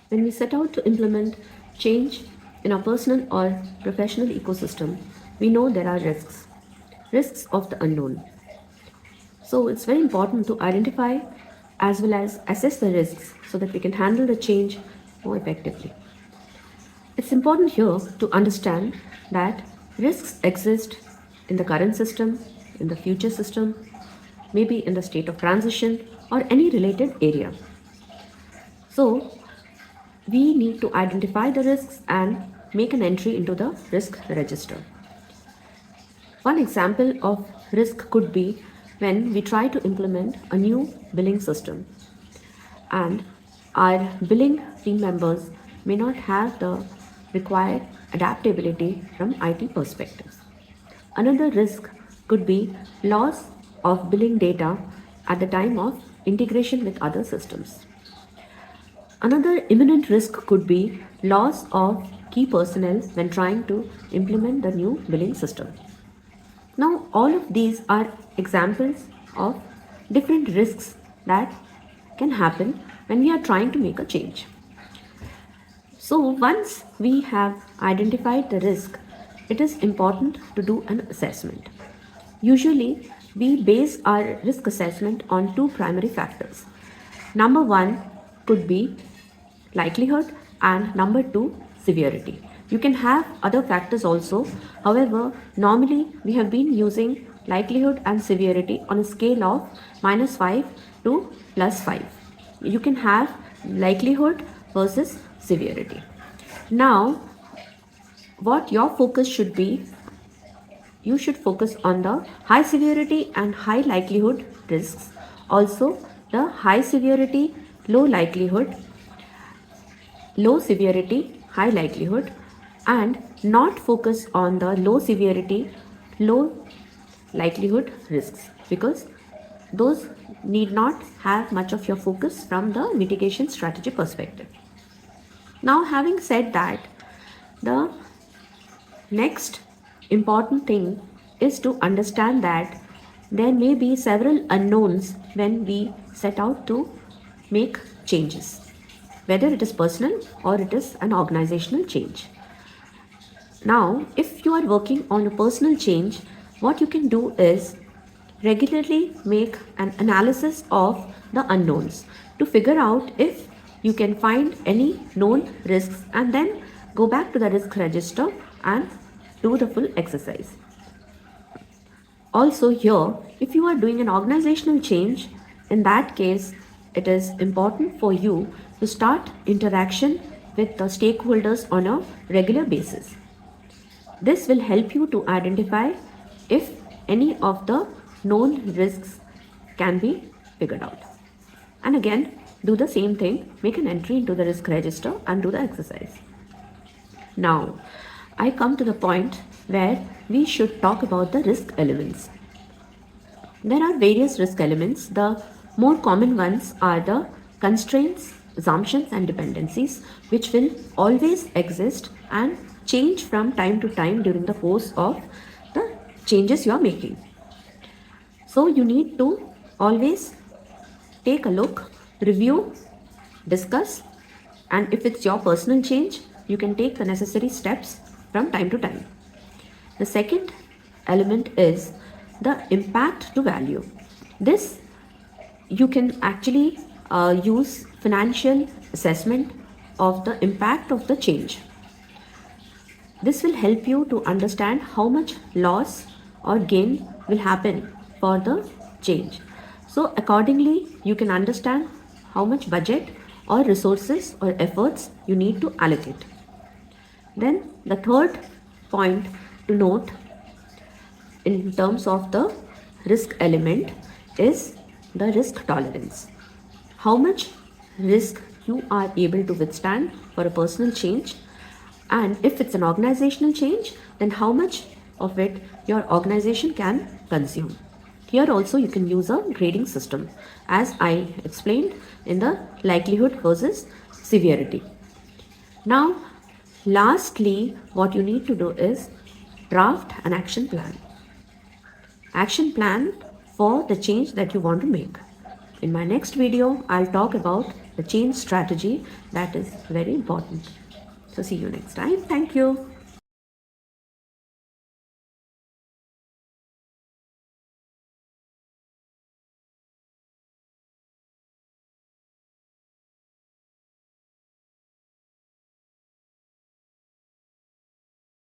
When we set out to implement change in our personal or professional ecosystem, we know there are risks of the unknown. So it's very important to identify as well as assess the risks so that we can handle the change more effectively. It's important here to understand that risks exist in the current system, in the future system, maybe in the state of transition or any related area. So we need to identify the risks and make an entry into the risk register. One example of risk could be when we try to implement a new billing system and our billing team members may not have the required adaptability from IT perspective. Another risk could be loss of billing data at the time of integration with other systems. Another imminent risk could be loss of key personnel when trying to implement the new billing system. Now, all of these are examples of different risks that can happen when we are trying to make a change. So, once we have identified the risk, it is important to do an assessment. Usually, we base our risk assessment on two primary factors. Number one could be likelihood, and number two, severity. You can have other factors also. However, normally we have been using likelihood and severity on a scale of -5 to +5. You can have likelihood versus severity. Now, what your focus should be, you should focus on the high severity and high likelihood risks. Also, the high severity, low likelihood, low severity, high likelihood, and not focus on the low severity, low likelihood risks because those need not have much of your focus from the mitigation strategy perspective. Now, having said that, the next important thing is to understand that there may be several unknowns when we set out to make changes, whether it is personal or it is an organizational change. Now, if you are working on a personal change, what you can do is regularly make an analysis of the unknowns to figure out if you can find any known risks and then go back to the risk register and do the full exercise. Also, here, if you are doing an organizational change, in that case, it is important for you to start interaction with the stakeholders on a regular basis. This will help you to identify if any of the known risks can be figured out. And again, do the same thing, make an entry into the risk register and do the exercise. Now, I come to the point where we should talk about the risk elements. There are various risk elements. The more common ones are the constraints, assumptions, and dependencies, which will always exist and change from time to time during the course of the changes you are making. So, you need to always take a look, review, discuss, and if it's your personal change, you can take the necessary steps from time to time. The second element is the impact to value. This you can actually use financial assessment of the impact of the change. This will help you to understand how much loss or gain will happen for the change. So accordingly, you can understand how much budget or resources or efforts you need to allocate. Then the third point to note in terms of the risk element is the risk tolerance. How much risk you are able to withstand for a personal change, and if it's an organizational change, then how much of it your organization can consume. Here also you can use a grading system as I explained in the likelihood versus severity. Now, lastly, what you need to do is draft an action plan. Action plan for the change that you want to make. In my next video, I'll talk about the change strategy, that is very important. So see you next time. Thank you.